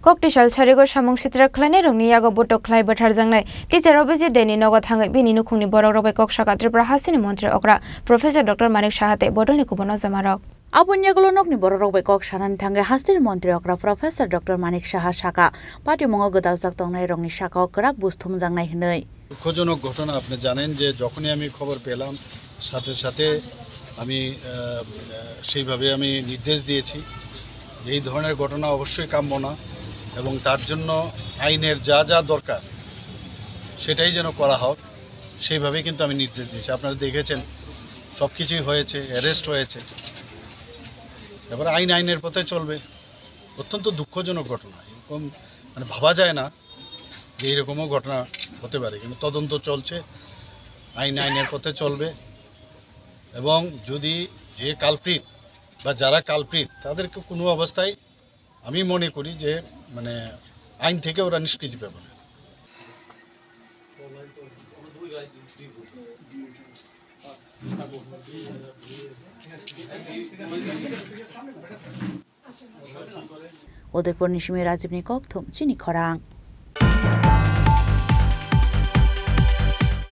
Koktisal Charigo Shamong Sitra Klane Rungni Yago Boto Klai Batar Jangnai Teacher Obiji Deni Nogo Thangai Bini Nukungni Borok Robai Kok Shaka Tripura Hasini Montri Okra Professor Dr. Manik Shahate Bodolni Kubono Zamarok Abunyaglonokni Borok Robai Kok Shanan Thangai Hasini Montri Okra Professor Dr. Manik Shaha Shaka Pati Mongo Godalzak Tongnai Rongni Shaka Okrak Busthum Jangnai Hnoi দুঃখজনক ঘটনা আপনি জানেন যে যখনই আমি খবর পেলাম সাথে সাথে আমি সেইভাবে আমি নির্দেশ দিয়েছি এই ধরনের ঘটনা অবশ্যই কাম্য না এবং তার জন্য আইনের যা যা দরকার সেটাই যেন করা হোক সেইভাবেই কিন্তু আমি নির্দেশ দিয়েছি আপনারা দেখেছেন সবকিছুই হয়েছে অ্যারেস্ট হয়েছে এবার আইনের পথে চলবে অত্যন্ত দুঃখজনক ঘটনা এরকম মানে ভাবা যায় না যে এরকমও ঘটনা হতে পারে কিন্তু তদন্ত চলছে আইনের পথে চলবে এবং যদি যে কালপ্রিট বা যারা কালপ্রিট তাদেরকে কোনো অবস্থায় আমি মনে করি যে মানে আইন থেকে ওরা নিষ্কৃতি পাবে না Udaipur Nishimi Rajiv Nikok Thum Chini Khorang